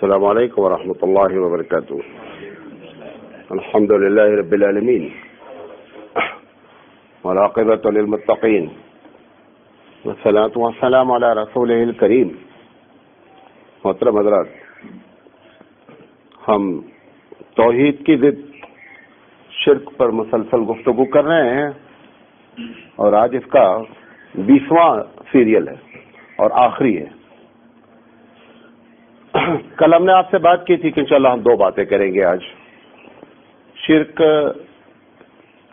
السلام علیکم ورحمۃ اللہ وبرکاتہ. الحمد للہ رب العالمین والعاقبۃ للمتقین والصلاۃ والسلام علی رسولہ الکریم. محترم حضرات، ہم توحید کی ضد شرک پر مسلسل گفتگو کر رہے ہیں اور آج اس کا 20واں سیریل ہے اور آخری ہے. کل ہم نے آپ سے بات کی تھی کہ انشاءاللہ ہم 2 باتیں کریں گے آج. شرک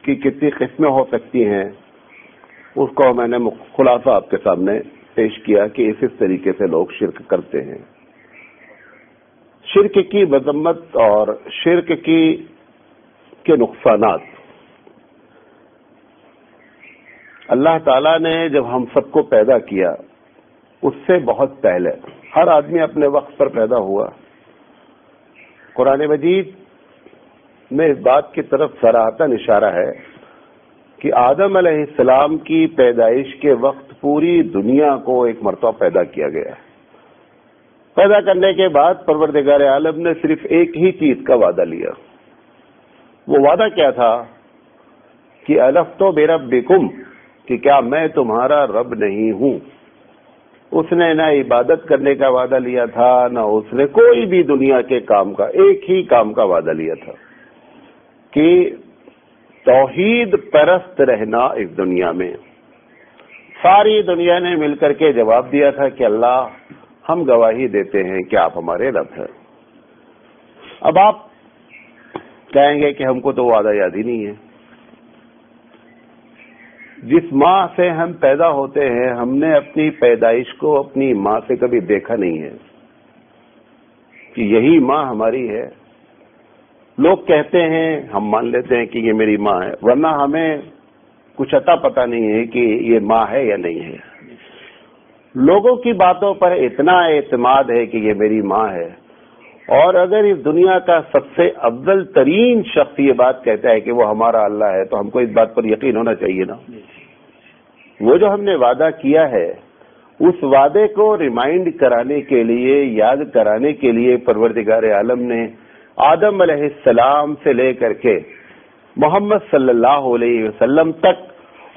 کی کتنی قسمیں ہو سکتی ہیں اس کو میں نے خلاصہ آپ کے سامنے پیش کیا کہ اس طریقے سے لوگ شرک کرتے ہیں. شرک کی مذمت اور شرک کے نقصانات. اللہ تعالیٰ نے جب ہم سب کو پیدا کیا اس سے بہت پہلے ہر آدمی اپنے وقت پر پیدا ہوا. قرآن مجید میں اس بات کی طرف صراحتاً اشارہ ہے کہ آدم علیہ السلام کی پیدائش کے وقت پوری دنیا کو ایک مرتبہ پیدا کیا گیا. پیدا کرنے کے بعد پروردگار عالم نے صرف ایک ہی چیز کا وعدہ لیا. وہ وعدہ کیا تھا کہ الفت بربکم، کہ کیا میں تمہارا رب نہیں ہوں. اس نے نہ عبادت کرنے کا وعدہ لیا تھا، نہ اس نے کوئی بھی دنیا کے کام کا، ایک ہی کام کا وعدہ لیا تھا کہ توحید پرست رہنا اس دنیا میں. ساری دنیا نے مل کر کے جواب دیا تھا کہ اللہ ہم گواہی دیتے ہیں کہ آپ ہمارے رب ہیں. اب آپ کہیں گے کہ ہم کو تو وعدہ یاد ہی نہیں ہے. جس ماں سے ہم پیدا ہوتے ہیں ہم نے اپنی پیدائش کو اپنی ماں سے کبھی دیکھا نہیں ہے کہ یہی ماں ہماری ہے. لوگ کہتے ہیں، ہم مان لیتے ہیں کہ یہ میری ماں ہے، ورنہ ہمیں کچھ عطا پتہ نہیں ہے کہ یہ ماں ہے یا نہیں ہے. لوگوں کی باتوں پر اتنا اعتماد ہے کہ یہ میری ماں ہے، اور اگر اس دنیا کا سب سے افضل ترین شخص یہ بات کہتا ہے کہ وہ ہمارا اللہ ہے تو ہم کو اس بات پر یقین ہونا چاہیے نا. وہ جو ہم نے وعدہ کیا ہے اس وعدے کو ریمائنڈ کرانے کے لیے، یاد کرانے کے لیے پروردگار عالم نے آدم علیہ السلام سے لے کر کے محمد صلی اللہ علیہ وسلم تک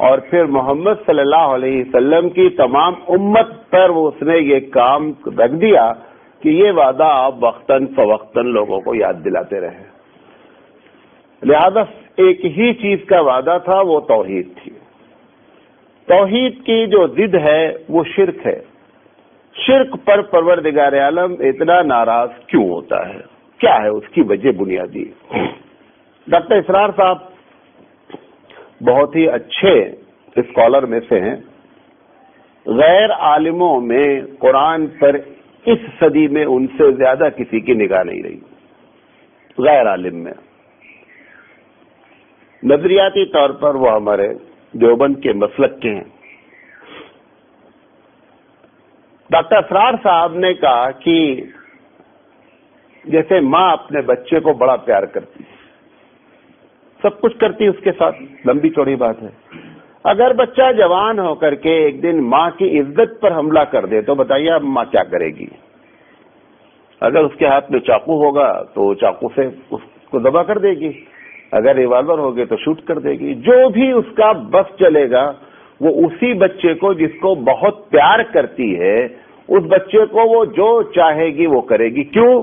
اور پھر محمد صلی اللہ علیہ وسلم کی تمام امت پر اس نے یہ کام رکھ دیا کہ یہ وعدہ آپ وقتاً فوقتاً لوگوں کو یاد دلاتے رہے. لہذا ایک ہی چیز کا وعدہ تھا، وہ توحید تھی. توحید کی جو ضد ہے وہ شرک ہے. شرک پر پروردگار عالم اتنا ناراض کیوں ہوتا ہے؟ کیا ہے اس کی وجہ بنیادی؟ ڈاکٹر اسرار صاحب بہت ہی اچھے اسکالر میں سے ہیں. غیر عالموں میں قرآن پر اس صدی میں ان سے زیادہ کسی کی نگاہ نہیں رہی. غیر عالم میں نظریاتی طور پر وہ ہمارے دیوبند کے مسلک کے ہیں. ڈاکٹر اسرار صاحب نے کہا کہ جیسے ماں اپنے بچے کو بڑا پیار کرتی، سب کچھ کرتی اس کے ساتھ، لمبی چوڑی بات ہے. اگر بچہ جوان ہو کر کے ایک دن ماں کی عزت پر حملہ کر دے تو بتائیے اب ماں کیا کرے گی؟ اگر اس کے ہاتھ میں چاقو ہوگا تو چاقو سے اس کو ذبح کر دے گی، اگر ریوالور ہوگے تو شوٹ کر دے گی. جو بھی اس کا بس چلے گا وہ اسی بچے کو جس کو بہت پیار کرتی ہے اس بچے کو وہ جو چاہے گی وہ کرے گی. کیوں؟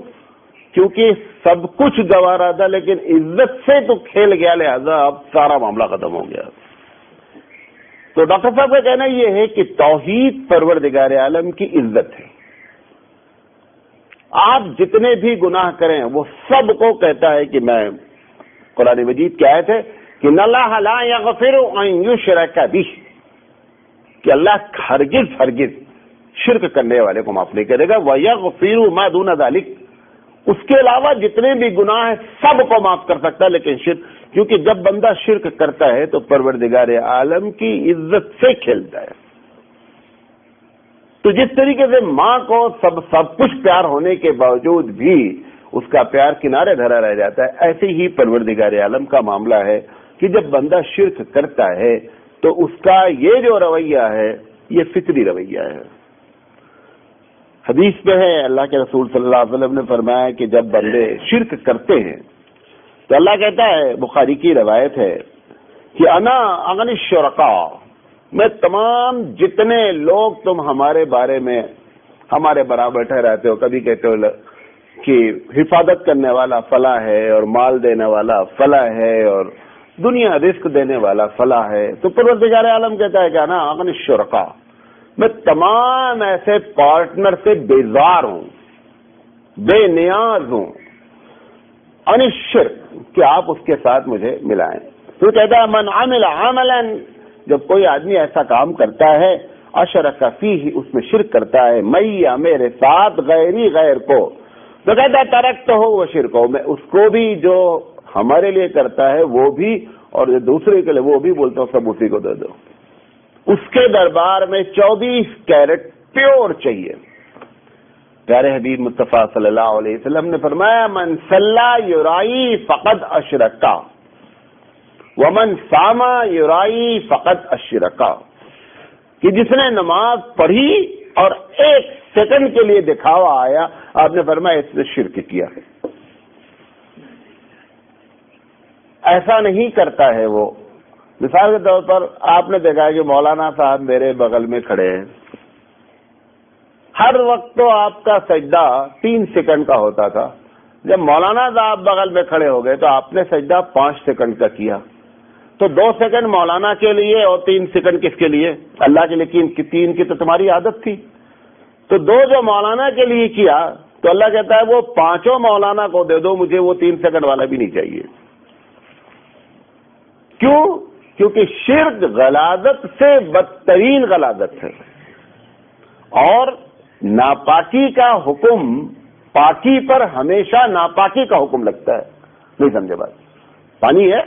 کیونکہ سب کچھ گوارا تھا لیکن عزت سے تو کھیل گیا، لہذا اب سارا معاملہ ختم ہو گیا. تو ڈاکٹر صاحب کا کہنا یہ ہے کہ توحید پروردگار عالم کی عزت ہے. آپ جتنے بھی گناہ کریں وہ سب کو کہتا ہے کہ میں، قرآن مجید کی آیت ہے کہ اللہ لا یغفر ان یشرک بہ، کہ اللہ ہرگز ہرگز شرک کرنے والے کو معاف نہیں کرے گا. وَيَغْفِرُ مَا دُونَ ذَلِكَ، اس کے علاوہ جتنے بھی گناہ ہیں سب کو معاف کر سکتا ہے لیکن شرک، کیونکہ جب بندہ شرک کرتا ہے تو پروردگار عالم کی عزت سے کھیلتا ہے. تو جس طریقے سے ماں کو سب کچھ پیار ہونے کے باوجود بھی اس کا پیار کنارے دھرا رہ جاتا ہے، ایسے ہی پروردگار عالم کا معاملہ ہے کہ جب بندہ شرک کرتا ہے تو اس کا یہ جو رویہ ہے یہ فطری رویہ ہے. حدیث میں ہے اللہ کے رسول صلی اللہ علیہ وسلم نے فرمایا کہ جب بندے شرک کرتے ہیں تو اللہ کہتا ہے، بخاری کی روایت ہے کہ انا اغنی الشرکاء، میں تمام جتنے لوگ تم ہمارے بارے میں ہمارے برابر ٹھہراتے ہو، کبھی کہتے ہو کہ حفاظت کرنے والا فلاں ہے اور مال دینے والا فلاں ہے اور دنیا رزق دینے والا فلاں ہے، تو پروردگار عالم کہتا ہے کہ انا اغنی الشرکاء، میں تمام ایسے پارٹنر سے بیزار ہوں، بے نیاز ہوں، عن الشرک، کہ آپ اس کے ساتھ مجھے ملائیں۔ تو کہتا ہے من عمل عملا، جب کوئی آدمی ایسا کام کرتا ہے اشرک فیہ، اس میں شرک کرتا ہے، میں میرے ساتھ غیری غیر کو، تو کہتا ہے ترکتہ وہ شرک ہو، میں اس کو بھی جو ہمارے لیے کرتا ہے وہ بھی اور جو دوسرے کے لیے وہ بھی بولتا ہوں سب اسی کو دے دو۔ اس کے دربار میں 24 کیرٹ پیور چاہیے۔ پیارے حبیب مصطفیٰ صلی اللہ علیہ وسلم نے فرمایا من صلی یرائی فقد اشرکا ومن صام یرائی فقد اشرکا، کہ جس نے نماز پڑھی اور 1 سیکنڈ کے لیے دکھاوا آیا، آپ نے فرمایا اس نے شرک کیا۔ ایسا نہیں کرتا ہے وہ۔ مثال کے طور پر آپ نے دیکھا ہے کہ مولانا صاحب میرے بغل میں کھڑے ہیں، ہر وقت تو آپ کا سجدہ 3 سیکنڈ کا ہوتا تھا، جب مولانا صاحب بغل میں کھڑے ہو گئے تو آپ نے سجدہ 5 سیکنڈ کا کیا، تو 2 سیکنڈ مولانا کے لیے اور 3 سیکنڈ کس کے لیے؟ اللہ کے لیے۔ 3 کی تو تمہاری عادت تھی، تو 2 جو مولانا کے لیے کیا، تو اللہ کہتا ہے وہ 5 مولانا کو دے دو، مجھے وہ 3 سیکنڈ والا بھی نہیں چاہیے۔ کیوں؟ کیونکہ شرک غلاظت سے بدترین غلاظت ہے، اور ناپاکی کا حکم پاکی پر ہمیشہ ناپاکی کا حکم لگتا ہے۔ نہیں سمجھے بات؟ پانی ہے،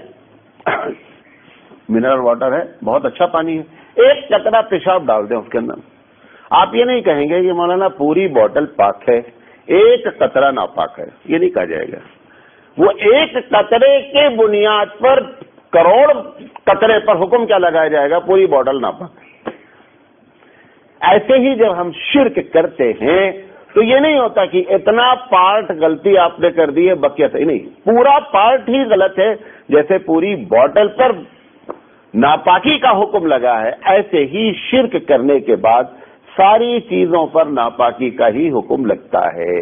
منرل واٹر ہے، بہت اچھا پانی ہے، 1 قطرہ پیشاب ڈال دیں اس کے اندر، آپ یہ نہیں کہیں گے کہ مولانا پوری بوتل پاک ہے 1 قطرہ ناپاک ہے، یہ نہیں کہا جائے گا۔ وہ 1 قطرے کے بنیاد پر کروڑ قطرے پر حکم کیا لگایا جائے گا؟ پوری بوتل ناپاک ہے۔ ایسے ہی جب ہم شرک کرتے ہیں تو یہ نہیں ہوتا کہ اتنا پارٹ غلطی آپ نے کر دی ہے بقیہ صحیح نہیں، پورا پارٹ ہی غلط ہے، جیسے پوری بوتل پر ناپاکی کا حکم لگا ہے، ایسے ہی شرک کرنے کے بعد ساری چیزوں پر ناپاکی کا ہی حکم لگتا ہے۔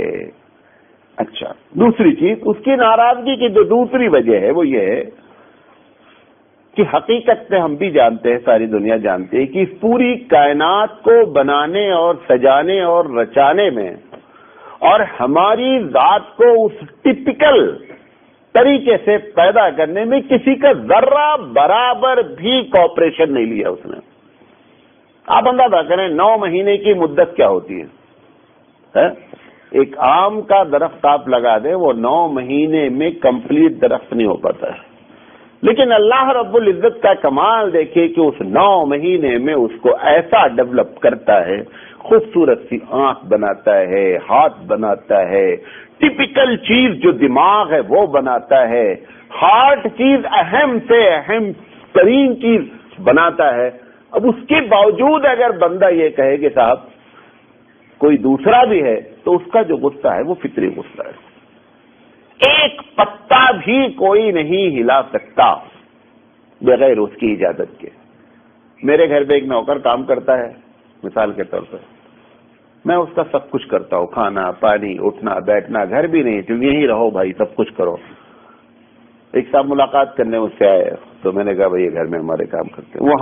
اچھا، دوسری چیز اس کی ناراضگی کی جو دوسری وجہ ہے وہ یہ ہے کہ حقیقت میں ہم بھی جانتے ہیں، ساری دنیا جانتی ہے کہ اس پوری کائنات کو بنانے اور سجانے اور رچانے میں اور ہماری ذات کو اس ٹپیکل طریقے سے پیدا کرنے میں کسی کا ذرہ برابر بھی کوآپریشن نہیں لیا اس نے۔ آپ اندازہ کریں 9 مہینے کی مدت کیا ہوتی ہے؟ ایک آم کا درخت آپ لگا دیں، وہ 9 مہینے میں کمپلیٹ درخت نہیں ہو پاتا ہے، لیکن اللہ رب العزت کا کمال دیکھیے کہ اس 9 مہینے میں اس کو ایسا ڈیولپ کرتا ہے، خوبصورت سی آنکھ بناتا ہے، ہاتھ بناتا ہے، ٹپیکل چیز جو دماغ ہے وہ بناتا ہے، ہارٹ چیز اہم سے اہم ترین چیز بناتا ہے۔ اب اس کے باوجود اگر بندہ یہ کہے کہ صاحب کوئی دوسرا بھی ہے، تو اس کا جو غصہ ہے وہ فطری غصہ ہے۔ 1 پتا بھی کوئی نہیں ہلا سکتا بغیر اس کی اجازت کے۔ میرے گھر میں ایک نوکر کام کرتا ہے، مثال کے طور پر میں اس کا سب کچھ کرتا ہوں، کھانا پانی اٹھنا بیٹھنا، گھر بھی نہیں، تم یہیں رہو بھائی، سب کچھ کرو۔ ایک صاحب ملاقات کرنے اس سے آئے تو میں نے کہا بھائی گھر میں ہمارے کام کرتے ہیں، وہ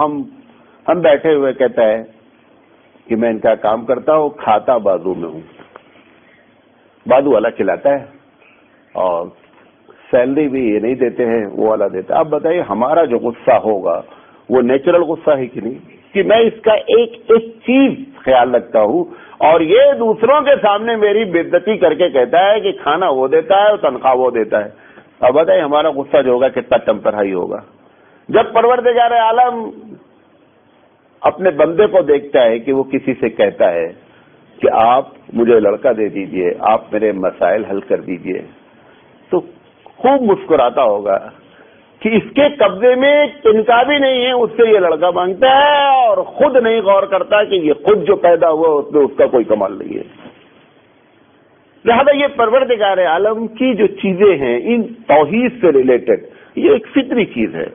ہم بیٹھے ہوئے کہتا ہے کہ میں ان کا کام کرتا ہوں، کھاتا بازو میں ہوں، بازو والا کھلاتا ہے اور سیلری بھی یہ نہیں دیتے ہیں، وہ والا دیتا ہے۔ اب بتائیے ہمارا جو غصہ ہوگا وہ نیچرل غصہ ہے کہ نہیں، کہ میں اس کا ایک چیز خیال رکھتا ہوں اور یہ دوسروں کے سامنے میری بے عزتی کر کے کہتا ہے کہ کھانا وہ دیتا ہے اور تنخواہ وہ دیتا ہے۔ اب بتائیے ہمارا غصہ جو ہوگا کتنا ٹیمپر ہائی ہوگا۔ جب پروردگار عالم اپنے بندے کو دیکھتا ہے کہ وہ کسی سے کہتا ہے کہ آپ مجھے لڑکا دے دیجئے، آپ میرے مسائل حل کر دیجئے، تو خوب مسکراتا ہوگا کہ اس کے قبضے میں تنکا بھی نہیں ہے، اس سے یہ لڑکا مانگتا ہے اور خود نہیں غور کرتا کہ یہ خود جو پیدا ہوا اس میں اس کا کوئی کمال نہیں ہے۔ لہذا یہ پروردگار عالم کی جو چیزیں ہیں ان توحید سے ریلیٹڈ یہ ایک فطری چیز ہے،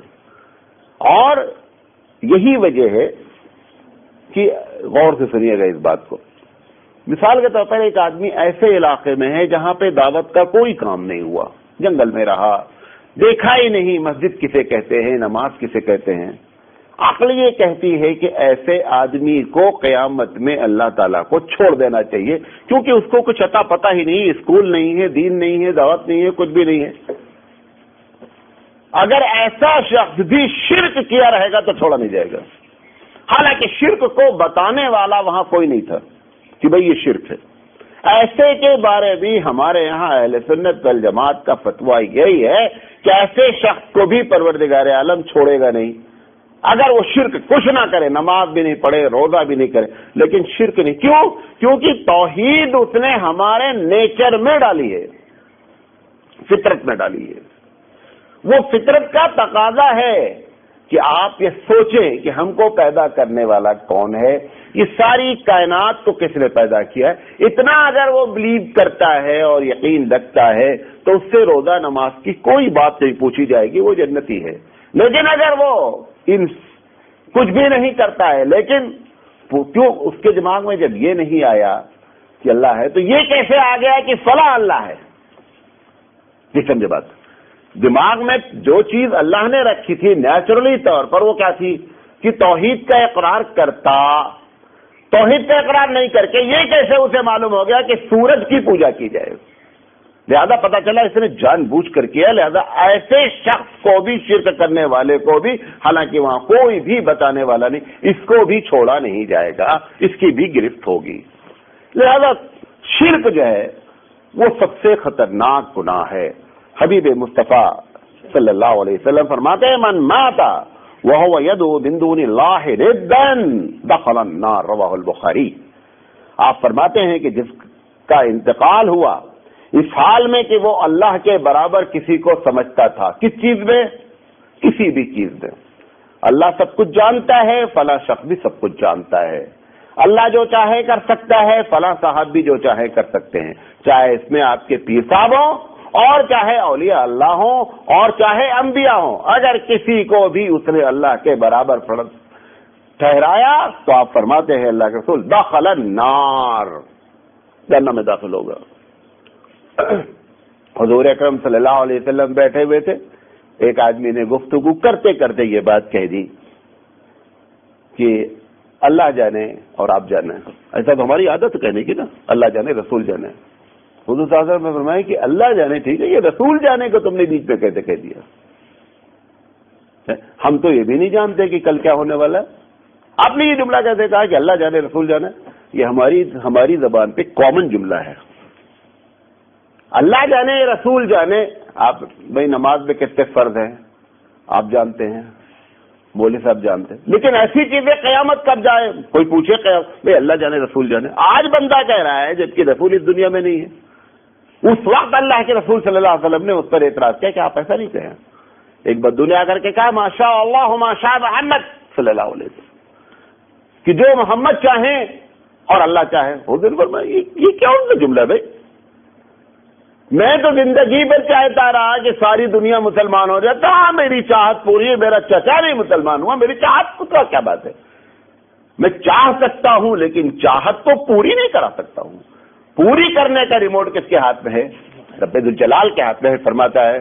اور یہی وجہ ہے کہ غور سے سنیے گا اس بات کو. مثال کے طور پر ایک آدمی ایسے علاقے میں ہے جہاں پہ دعوت کا کوئی کام نہیں ہوا، جنگل میں رہا، دیکھا ہی نہیں مسجد کسے کہتے ہیں، نماز کسے کہتے ہیں. عقل یہ کہتی ہے کہ ایسے آدمی کو قیامت میں اللہ تعالیٰ کو چھوڑ دینا چاہیے، کیونکہ اس کو کچھ عطا پتہ ہی نہیں، اسکول نہیں ہے، دین نہیں ہے، دعوت نہیں ہے، کچھ بھی نہیں ہے. اگر ایسا شخص بھی شرک کیا رہے گا تو چھوڑا نہیں جائے گا، حالانکہ شرک کو بتانے والا وہاں کوئی نہیں تھا کہ بھئی یہ شرک ہے. ایسے کے بارے بھی ہمارے یہاں اہل سنت والجماعت کا فتویٰ یہی ہے کہ ایسے شخص کو بھی پروردگار عالم چھوڑے گا نہیں، اگر وہ شرک کچھ نہ کرے، نماز بھی نہیں پڑھے، روزہ بھی نہیں کرے، لیکن شرک نہیں. کیوں؟ کیونکہ توحید اس نے ہمارے نیچر میں ڈالی ہے، فطرت میں ڈالی ہے. وہ فطرت کا تقاضا ہے کہ آپ یہ سوچیں کہ ہم کو پیدا کرنے والا کون ہے، یہ ساری کائنات کو کس نے پیدا کیا ہے. اتنا اگر وہ بلیو کرتا ہے اور یقین رکھتا ہے تو اس سے روزہ نماز کی کوئی بات نہیں پوچھی جائے گی، وہ جنتی ہے. لیکن اگر وہ کچھ بھی نہیں کرتا ہے، لیکن کیوں اس کے دماغ میں جب یہ نہیں آیا کہ اللہ ہے، تو یہ کیسے آ گیا کہ فلاں اللہ ہے؟ یہ سمجھے بات. دماغ میں جو چیز اللہ نے رکھی تھی نیچرلی طور پر وہ کیا تھی کہ توحید کا اقرار کرتا، توحید کا اقرار نہیں کر کے یہ کیسے اسے معلوم ہو گیا کہ سورج کی پوجا کی جائے. لہذا پتا چلا اس نے جان بوجھ کر کیا. لہذا ایسے شخص کو بھی، شرک کرنے والے کو بھی، حالانکہ وہاں کوئی بھی بتانے والا نہیں، اس کو بھی چھوڑا نہیں جائے گا، اس کی بھی گرفت ہوگی. لہذا شرک جو ہے وہ سب سے خطرناک گناہ ہے. حبیب مصطفیٰ صلی اللہ علیہ وسلم فرماتے ہیں من ماتا وهو يدعو من دون اللہ ردا دخل النار، رواہ البخاری. آپ فرماتے ہیں کہ جس کا انتقال ہوا اس حال میں کہ وہ اللہ کے برابر کسی کو سمجھتا تھا، کس چیز میں؟ کسی بھی چیز میں. اللہ سب کچھ جانتا ہے، فلاں شخص بھی سب کچھ جانتا ہے. اللہ جو چاہے کر سکتا ہے، فلاں صاحب بھی جو چاہے کر سکتے ہیں، چاہے اس میں آپ کے پیر صاحب ہوں اور چاہے اولیاء اللہ ہوں اور چاہے انبیاء ہوں. اگر کسی کو بھی اس نے اللہ کے برابر ٹھہرایا تو آپ فرماتے ہیں اللہ کے رسول دخل النار، جہنم میں داخل ہوگا. حضور اکرم صلی اللہ علیہ وسلم بیٹھے ہوئے تھے، ایک آدمی نے گفتگو کرتے کرتے یہ بات کہہ دی کہ اللہ جانے اور آپ جانے. ایسا تو ہماری عادت ہے کہنے کی نا، اللہ جانے رسول جانے. حضور صلی اللہ علیہ وسلم نے فرمایا کہ اللہ جانے ٹھیک ہے، یہ رسول جانے کو تم نے بیچ میں کہتے کہہ دیا. ہم تو یہ بھی نہیں جانتے کہ کل کیا ہونے والا ہے. آپ نے یہ جملہ کیسے کہا کہ اللہ جانے رسول جانے؟ یہ ہماری زبان پہ کامن جملہ ہے. اللہ جانے رسول جانے. آپ بھائی نماز میں کتنے فرض ہیں آپ جانتے ہیں، مولوی صاحب جانتے ہیں، لیکن ایسی چیزیں قیامت کب جائے کوئی پوچھے بھائی اللہ جانے رسول جانے. آج بندہ کہہ رہا ہے جبکہ رسول اس دنیا میں نہیں ہے. اس وقت اللہ کے رسول صلی اللہ علیہ وسلم نے اس پر اعتراض کیا کہ آپ ایسا نہیں کہیں. ایک بددنیا کر کے کہا ماشاء اللہ ماشاء محمد صلی اللہ علیہ وسلم، کہ جو محمد چاہیں اور اللہ چاہے. حضور فرمایا یہ کیا ان کا جملہ ہے بھائی؟ میں تو زندگی بھر چاہتا رہا کہ ساری دنیا مسلمان ہو جاتا. ہاں میری چاہت پوری ہے، میرا چچا نہیں مسلمان ہوا، میری چاہت کو تو کیا بات ہے. میں چاہ سکتا ہوں لیکن چاہت تو پوری نہیں کرا سکتا ہوں. پوری کرنے کا ریموٹ کس کے ہاتھ میں ہے؟ رب ذوالجلال کے ہاتھ میں ہے. فرماتا ہے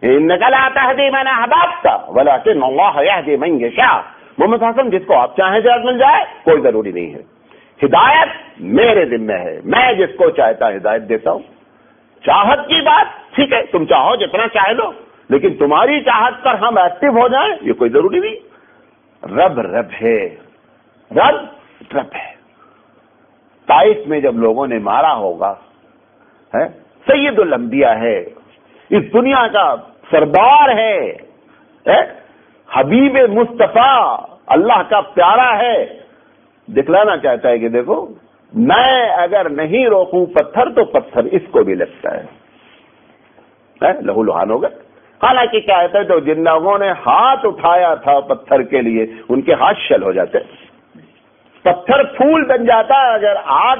انک لا تہدی من احببت ولکن اللہ یہدی من یشاء. محمد حسن جس کو آپ چاہیں ہدایت مل جائے کوئی ضروری نہیں ہے. ہدایت میرے ذمہ ہے، میں جس کو چاہتا ہدایت دیتا ہوں. چاہت کی بات ٹھیک ہے، تم چاہو جتنا چاہے لو، لیکن تمہاری چاہت پر ہم ایکٹیو ہو جائیں یہ کوئی ضروری نہیں. رب رب ہے، رب رب ہے. طائف میں جب لوگوں نے مارا ہوگا، سید الانبیاء ہے، اس دنیا کا سردار ہے، حبیب مصطفیٰ اللہ کا پیارا ہے. دکھلانا چاہتا ہے کہ دیکھو میں اگر نہیں روکوں پتھر تو پتھر اس کو بھی لگتا ہے، لہو لہان ہوگا. حالانکہ کیا ہے تو جن لوگوں نے ہاتھ اٹھایا تھا پتھر کے لیے ان کے ہاتھ شل ہو جاتے، پتھر پھول بن جاتا. اگر آگ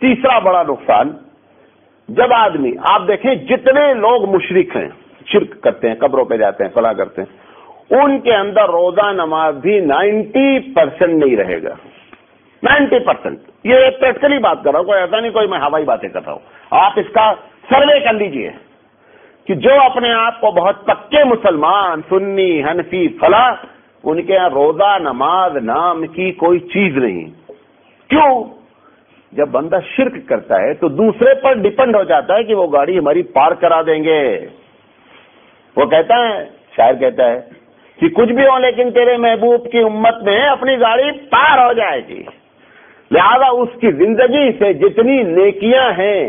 تیسرا بڑا نقصان، جب آدمی، آپ دیکھیں جتنے لوگ مشرک ہیں، شرک کرتے ہیں، قبروں پہ جاتے ہیں، فلاں کرتے ہیں، ان کے اندر روزہ نماز بھی 90% نہیں رہے گا. 90%. یہ پریکٹیکلی بات کر رہا ہوں، کوئی ایسا نہیں کوئی میں ہوائی باتیں کر رہا ہوں. آپ اس کا سروے کر لیجئے کہ جو اپنے آپ کو بہت پکے مسلمان، سنی، حنفی، فلاں، ان کے یہاں روزہ نماز نام کی کوئی چیز نہیں. کیوں؟ جب بندہ شرک کرتا ہے تو دوسرے پر ڈیپینڈ ہو جاتا ہے کہ وہ گاڑی ہماری پار کرا دیں گے. وہ کہتا ہے، شاعر کہتا ہے کہ کچھ بھی ہو لیکن تیرے محبوب کی امت میں اپنی گاڑی پار ہو جائے گی. لہذا اس کی زندگی سے جتنی نیکیاں ہیں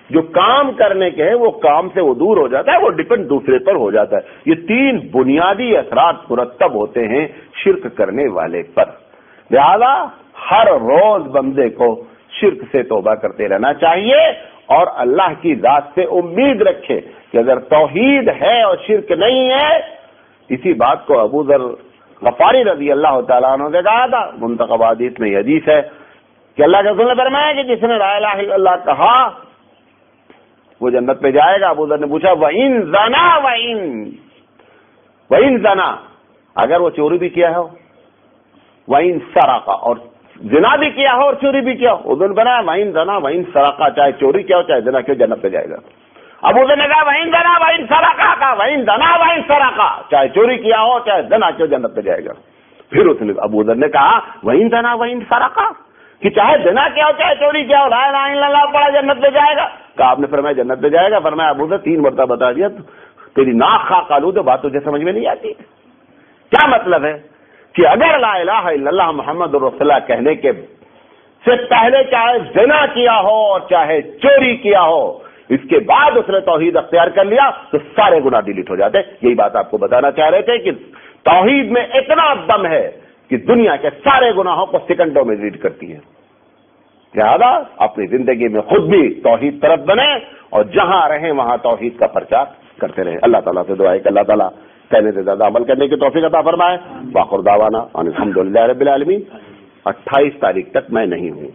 جو کام کرنے کے ہیں وہ کام سے وہ دور ہو جاتا ہے، وہ ڈیپینڈ دوسرے پر ہو جاتا ہے. یہ 3 بنیادی اثرات مرتب ہوتے ہیں شرک کرنے والے پر. لہذا ہر روز بندے کو شرک سے توبہ کرتے رہنا چاہیے اور اللہ کی ذات سے امید رکھے کہ اگر توحید ہے اور شرک نہیں ہے. اسی بات کو ابو ذر غفاری رضی اللہ تعالیٰ عنہ نے کہا تھا. منتخب حدیث میں یہ حدیث ہے کہ اللہ کے رسول نے فرمایا کہ جس نے لا الہ الا اللہ کہا وہ جنت پہ جائے گا. ابو ذر نے پوچھا وَإِن زَنَا وَإِن زَنَا، اگر وہ چوری بھی کیا ہو، وَإِن سَرَقَ، اور زنا بھی کیا ہو اور چوری بھی کیا ہو. ادھر بنا وَإِن زَنَا وَإِن سَرَقَ، چاہے چوری کیا ہو چاہے زنا کیا، جنت پہ جائے گا. ابو ذر نے کہا وَإِن زَنَا وَإِن سَرَقَ، کہا وَإِن زَنَا وَإِن سَرَقَ، چاہے چوری کیا ہو چاہے زنا کیا، جنت پہ جائے گا. پھر اس نے ابو ذر نے کہا وَإِن زَنَا وَإِن سَرَقَ، کہ چاہے زنا کیا ہو چاہے چوری کیا ہو، لا الہ الا اللہ پڑھا جنت پہ جائے گا. کہا آپ نے فرمایا جنت پہ جائے گا. فرمایا ابو ذر 3 مرتبہ بتا دیا، تیری ناک خاک آلود ہے، بات تجھے سمجھ میں نہیں آتی. کیا مطلب ہے کہ اگر لا الہ الا اللہ محمد رسول اللہ کہنے کے سے پہلے چاہے زنا کیا ہو اور چاہے چوری کیا ہو، اس کے بعد اس نے توحید اختیار کر لیا تو سارے گناہ ڈیلیٹ ہو جاتے. یہی بات آپ کو بتانا چاہ رہے تھے کہ توحید میں اتنا دم ہے کہ دنیا کے سارے گناہوں کو سیکنڈوں میں ڈیلیٹ کرتی ہے. لہذا اپنی زندگی میں خود بھی توحید طرف بنے اور جہاں رہیں وہاں توحید کا پرچار کرتے رہیں. اللہ تعالیٰ سے دعا ہے کہ اللہ تعالیٰ کہنے سے زیادہ عمل کرنے کی توفیق عطا فرمائے. وآخر دعوانا ان الحمدللہ رب العالمین. 28 تاریخ تک میں نہیں ہوں.